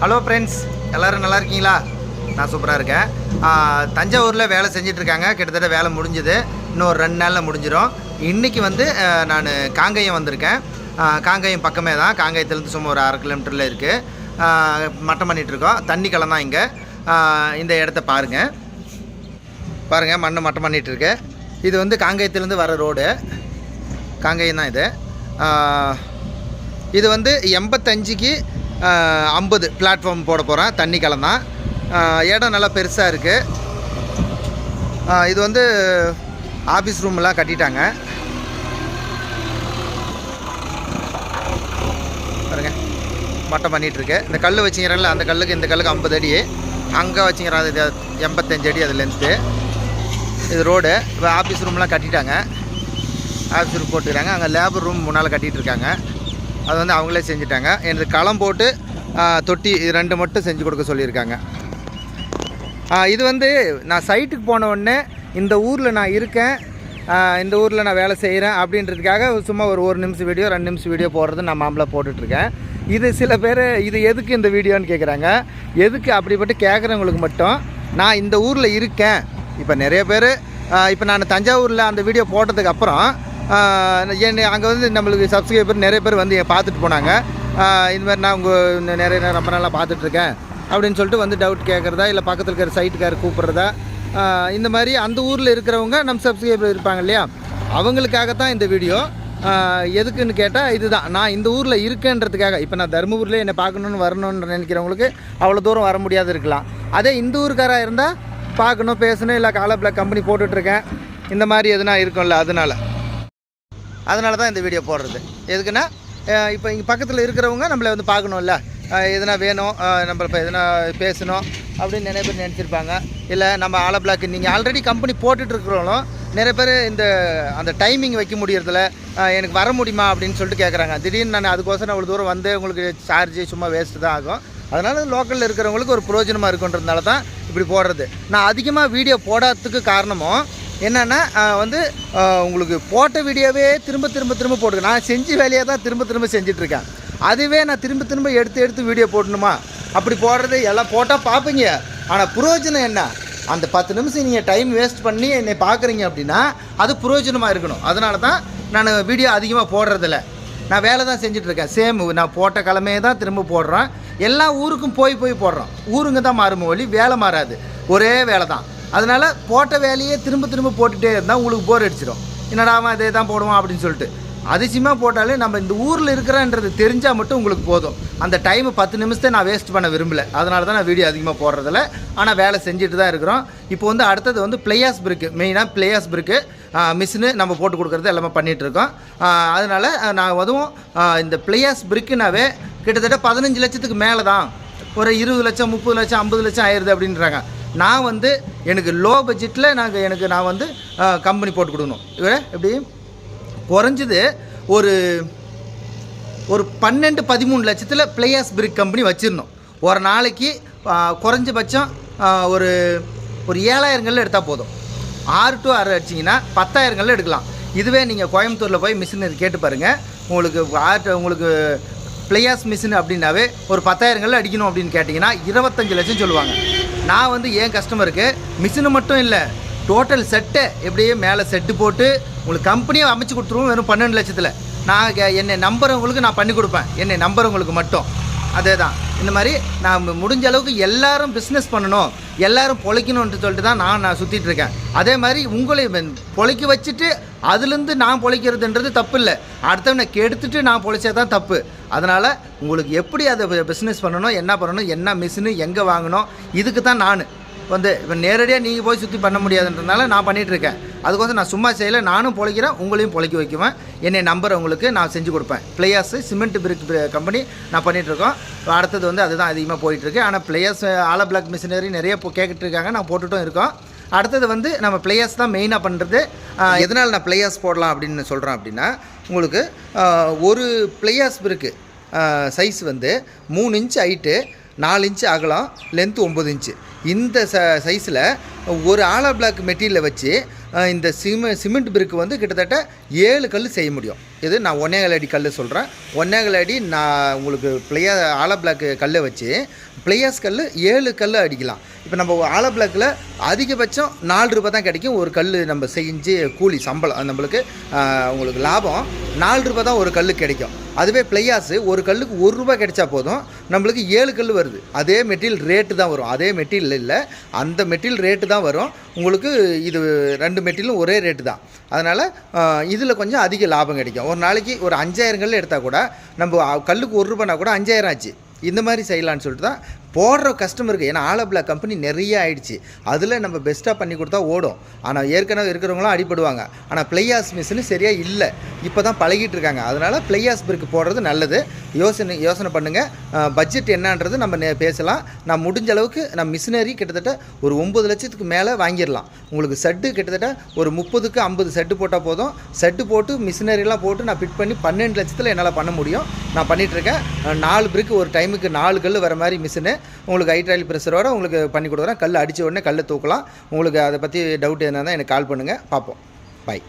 Hello friends, எல்லோரும் நல்லா இருக்கீங்களா? நான் சூப்பராக இருக்கேன். தஞ்சாவூரில் வேலை செஞ்சிட்ருக்காங்க. கிட்டத்தட்ட வேலை முடிஞ்சுது. இன்னும் ஒரு 2 நாளில் முடிஞ்சிடும். இன்றைக்கி வந்து நான் காங்கேயம் வந்திருக்கேன். காங்கேயம் பக்கமே தான். காங்கேயத்துலேருந்து சும்மா ஒரு 1/2 கிலோமீட்டரில் இருக்குது. மட்டம் பண்ணிகிட்ருக்கோம். தண்ணி களம் தான் இங்கே. இந்த இடத்த பாருங்கள், மண்ணை மட்டம் பண்ணிகிட்ருக்கு. இது வந்து காங்கேயத்துலேருந்து வர ரோடு. காங்கேயம் தான் இது. இது வந்து 85க்கு 50 பிளாட்ஃபார்ம் போட போகிறேன். தண்ணி களம் தான். இடம் நல்லா பெருசாக இருக்குது. இது வந்து ஆஃபீஸ் ரூம்லாம் கட்டிட்டாங்க. பாருங்க, மட்டம் பண்ணிகிட்ருக்கு. இந்த கல் வச்சுங்கிறல, அந்த கல்லுக்கு இந்த கல்லுக்கு 50 அடி, அங்கே வச்சுங்கிறோம். அது 85 அடி அது லென்த்து. இது ரோடு. இப்போ ஆஃபீஸ் ரூம்லாம் கட்டிட்டாங்க. ஆஃபீஸ் ரூம் போட்டுக்கிறாங்க. அங்கே லேபர் ரூம் முன்னால் கட்டிகிட்ருக்காங்க. அது வந்து அவங்களே செஞ்சுட்டாங்க. எனக்கு களம் போட்டு தொட்டி 2 மட்டும் செஞ்சு கொடுக்க சொல்லியிருக்காங்க. இது வந்து நான் சைட்டுக்கு போன உடனே இந்த ஊரில் நான் இருக்கேன், இந்த ஊரில் நான் வேலை செய்கிறேன் அப்படின்றதுக்காக சும்மா ஒரு 1 நிமிஷம் வீடியோ 2 நிமிஷம் வீடியோ போடுறது நான் மாம்பழம் போட்டுட்ருக்கேன். இது சில பேர் இது எதுக்கு இந்த வீடியோன்னு கேட்குறாங்க. எதுக்கு அப்படிப்பட்டு கேட்குறவங்களுக்கு மட்டும், நான் இந்த ஊரில் இருக்கேன். இப்போ நிறைய பேர் இப்போ நான் தஞ்சாவூரில் அந்த வீடியோ போட்டதுக்கப்புறம் அங்கே வந்து நம்மளுக்கு சப்ஸ்கிரைபர் நிறைய பேர் வந்து பார்த்துட்டு போனாங்க. இந்த மாதிரி நான் உங்கள் நிறைய ரொம்ப நாளாக பார்த்துட்ருக்கேன் அப்படின்னு சொல்லிட்டு வந்து டவுட் கேட்குறதா, இல்லை பக்கத்தில் இருக்கிற சைட்டுக்கார் கூப்பிட்றதா, இந்த மாதிரி அந்த ஊரில் இருக்கிறவங்க நம்ம சப்ஸ்கிரைபர் இருப்பாங்க இல்லையா, அவங்களுக்காகத்தான் இந்த வீடியோ. எதுக்குன்னு கேட்டால் இதுதான், நான் இந்த ஊரில் இருக்கேன்றதுக்காக. இப்போ நான் தருமபுரியில் என்னை பார்க்கணுன்னு வரணுன்னு நினைக்கிறவங்களுக்கு அவ்வளோ தூரம் வர முடியாது இருக்கலாம். அதே இந்த ஊருக்காராக இருந்தால் பார்க்கணும், பேசணும், இல்லை காலா பிளாக் கம்பெனி போட்டுட்ருக்கேன், இந்த மாதிரி எதுனா இருக்கும்ல, அதனால தான் இந்த வீடியோ போடுறது. எதுக்குன்னா இப்போ இங்கே பக்கத்தில் இருக்கிறவங்க நம்மளை வந்து பார்க்கணும்ல, எதுனா வேணும், நம்ம இப்போ எதுனா பேசணும் அப்படின்னு நிறைய பேர் நினச்சிருப்பாங்க. இல்லை நம்ம ஆலா பிளாக் நீங்கள் ஆல்ரெடி கம்பெனி போட்டுட்ருக்கிறவங்களும் நிறைய பேர் அந்த டைமிங் வைக்க முடியறதில்ல, எனக்கு வர முடியுமா அப்படின்னு சொல்லிட்டு கேட்குறாங்க. திடீர்னு நான் அதுக்கோசரம் அவ்வளோ தூரம் வந்து உங்களுக்கு சார்ஜ் சும்மா வேஸ்ட்டு தான் ஆகும். அதனால் லோக்கலில் இருக்கிறவங்களுக்கு ஒரு பிரயோஜனமாக இருக்குன்றதுனால தான் இப்படி போடுறது. நான் அதிகமாக வீடியோ போடாததுக்கு காரணமும் என்னென்னா, வந்து உங்களுக்கு போட்ட வீடியோவே திரும்ப போட்டுக்க, நான் செஞ்ச வேலையாக தான் திரும்ப செஞ்சிட்ருக்கேன். அதுவே நான் திரும்ப எடுத்து வீடியோ போடணுமா? அப்படி போடுறது எல்லாம் போட்டால் பார்ப்பீங்க, ஆனால் பிரயோஜனம் என்ன? அந்த 10 நிமிஷம் நீங்கள் டைம் வேஸ்ட் பண்ணி என்னை பார்க்குறீங்க அப்படின்னா அது பிரயோஜனமாக இருக்கணும். அதனால தான் நான் வீடியோ அதிகமாக போடுறதில்ல. நான் வேலை தான் செஞ்சிட்ருக்கேன். சேம் நான் போட்ட கிழமையே தான் திரும்ப போடுறேன். எல்லா ஊருக்கும் போய் போடுறோம். ஊருங்க தான் மாறும் ஒழி, வேலை மாறாது, ஒரே வேலை தான். அதனால் போட்ட வேலையே திரும்ப போட்டுகிட்டே இருந்தால் உங்களுக்கு போர் அடிச்சிடும். என்னடா அவன் அதே தான் போடுவான் அப்படின்னு சொல்லிட்டு. அதிசயமாக போட்டாலே நம்ம இந்த ஊரில் இருக்கிறன்றது தெரிஞ்சால் மட்டும் உங்களுக்கு போதும். அந்த டைமு 10 நிமிஷத்தை நான் வேஸ்ட் பண்ண விரும்பலை. அதனால தான் நான் வீடியோ அதிகமாக போடுறதில்ல. ஆனால் வேலை செஞ்சுட்டு தான் இருக்கிறோம். இப்போ வந்து அடுத்தது வந்து பிளேயாஸ் பிரிக்கு, மெயினாக பிளேயாஸ் பிரிக்கு மிஷினு நம்ம போட்டு கொடுக்குறது எல்லாமே பண்ணிகிட்ருக்கோம். அதனால் நான் அதுவும் இந்த பிளேயாஸ் பிரிக்குனாவே கிட்டத்தட்ட 15 லட்சத்துக்கு மேலே தான், ஒரு 20 லட்சம் 30 லட்சம் 50 லட்சம் ஆயிடுது அப்படின்றாங்க. நான் வந்து எனக்கு லோ பட்ஜெட்டில் நான் வந்து கம்பெனி போட்டு கொடுக்கணும். எப்படி குறைஞ்சது ஒரு 12-13 லட்சத்தில் பிளேயாஸ் பிரிக் கம்பெனி வச்சிடணும். ஒரு நாளைக்கு குறைஞ்சபட்சம் ஒரு 7000 எடுத்தால் போதும். 6 to 6 அடிச்சிங்கன்னா 10,000 எடுக்கலாம். இதுவே நீங்கள் கோயம்புத்தூரில் போய் மிஷின் கேட்டு பாருங்கள். உங்களுக்கு பிளேயாஸ் மிஷின் அப்படின்னாவே ஒரு 10,000 அடிக்கணும் அப்படின்னு கேட்டிங்கன்னா 25 லட்சம் சொல்லுவாங்க. நான் வந்து என் கஸ்டமருக்கு மிஷினு மட்டும் இல்லை, டோட்டல் செட்டை எப்படியே மேலே செட்டு போட்டு உங்களுக்கு கம்பெனியை அமைச்சு கொடுத்துருவோம். வெறும் 12 லட்சத்தில் நான் என்னை நம்புறவங்களுக்கு நான் பண்ணி கொடுப்பேன். என்னை நம்புறவங்களுக்கு மட்டும். அதே தான். இந்த மாதிரி நான் முடிஞ்ச அளவுக்கு எல்லாரும் பிஸ்னஸ் பண்ணணும், எல்லோரும் பொழைக்கணுன்ட்டு சொல்லிட்டு தான் நான் சுற்றிட்டுருக்கேன். அதே மாதிரி உங்களை பொழைக்க வச்சுட்டு அதுலேருந்து நான் பொழைக்கிறதுன்றது தப்பு இல்லை. அடுத்தவனை கெடுத்துட்டு நான் பொழைச்சா தான் தப்பு. அதனால் உங்களுக்கு எப்படி அதை பிஸ்னஸ் பண்ணணும், என்ன பண்ணணும், என்ன மிஷினு எங்கே வாங்கணும், இதுக்கு தான் நான் வந்து இப்போ நேரடியாக நீங்கள் போய் சுற்றி பண்ண முடியாதுன்றதுனால நான் பண்ணிகிட்ருக்கேன். அதுக்கோசம் நான் சும்மா செய்யலை, நானும் பொழைக்கிறேன், உங்களையும் பொழைக்க வைக்குவேன். என்னை நம்புறவங்களுக்கு நான் செஞ்சு கொடுப்பேன். பிளேயாஸ் சிமெண்ட் பிரிக் கம்பெனி நான் பண்ணிகிட்ருக்கோம். அடுத்தது வந்து அதுதான் அதிகமாக போயிட்டுருக்கு. ஆனால் பிளேயாஸ் ஆலா பிளாக் மிஷினரி நிறைய கேட்டுட்டு இருக்காங்க, நான் போட்டுட்டும் இருக்கோம். அடுத்தது வந்து நம்ம பிளேயாஸ் தான் மெயினாக பண்ணுறது. எதனால் நான் பிளேயாஸ் போடலாம் அப்படின்னு சொல்கிறேன் அப்படின்னா, உங்களுக்கு ஒரு பிளேயாஸ் பிரிக்கு சைஸ் வந்து 3 இன்ச் ஹைட்டு, 4 இன்ச்சு அகலம், லென்த்து 9 இன்ச்சு. இந்த சைஸில் ஒரு ஆலா பிளாக் மெட்டீரியலை வச்சு இந்த சிமெண்ட் பிரிக்கு வந்து கிட்டத்தட்ட 7 கல் செய்ய முடியும். இது நான் 1.25 அடி கல் சொல்கிறேன். 1.25 அடி நான் உங்களுக்கு ஆலோ பிளாக் கல்லை வச்சு பிளேயர்ஸ் கல் 7 கல் அடிக்கலாம். இப்போ நம்ம ஆலோ பிளாக்கில் அதிகபட்சம் 4 ரூபா தான் கிடைக்கும். ஒரு கல் நம்ம செஞ்சு கூலி சம்பளம் நம்மளுக்கு உங்களுக்கு லாபம் 4 ரூபா தான் ஒரு கல் கிடைக்கும். அதுவே பிளேயார்ஸு ஒரு கல்லுக்கு 1 ரூபா கிடைச்சா போதும், நம்மளுக்கு 7 கல் வருது. அதே மெட்டீரியல் ரேட்டு தான் வரும். அதே மெட்டீரியல் இல்லை, அந்த மெட்டீரியல் ரேட்டு தான் வரும் உங்களுக்கு. இது 2 மெட்டீரியலும் ஒரே ரேட்டு தான். அதனால் இதில் கொஞ்சம் அதிக லாபம் கிடைக்கும். ஒரு நாளைக்கு ஒரு 5000 கல் எடுத்தால் கூட நம்ம கல்லுக்கு 1 ரூபானா கூட 5000 ஆச்சு. இந்த மாதிரி செய்யலான்னு சொல்லிட்டு தான் போடுற கஸ்டமருக்கு. ஏன்னா ஆலோ பிளாக் கம்பெனி நிறைய ஆயிடுச்சு. அதில் நம்ம பெஸ்ட்டாக பண்ணி கொடுத்தா ஓடும். ஆனால் ஏற்கனவே இருக்கிறவங்களாம் அடிப்படுவாங்க. ஆனால் பிளேயார்ஸ் மிஷினு சரியாக இல்லை, இப்போ தான் பழகிட்டு இருக்காங்க. அதனால் பிளேயார்ஸ் பிறகு போடுறது நல்லது. யோசனை பண்ணுங்கள். பட்ஜெட் என்னன்றது நம்ம பேசலாம். நான் முடிஞ்ச அளவுக்கு நான் மிஷினரி கிட்டத்தட்ட ஒரு 9 லட்சத்துக்கு மேலே வாங்கிடலாம். உங்களுக்கு செட்டு கிட்டத்தட்ட ஒரு 30க்கு 50 செட்டு போட்டால் போதும். செட்டு போட்டு மிஷினரிலாம் போட்டு நான் ஃபிட் பண்ணி 12 லட்சத்தில் என்னால் பண்ண முடியும். நான் பண்ணிகிட்ருக்கேன். 4 பிரிக்கு ஒரு டைமுக்கு 4 கல் வர மாதிரி மிஷினு உங்களுக்கு ஹைட்ராலிக் ப்ரெஷரோட உங்களுக்கு பண்ணி கொடுக்குறேன். கல் அடித்த உடனே கல்லை தூக்கலாம். உங்களுக்கு அதை பற்றி டவுட் இருந்தால் தான் எனக்கு கால் பண்ணுங்கள். பார்ப்போம். பாய்.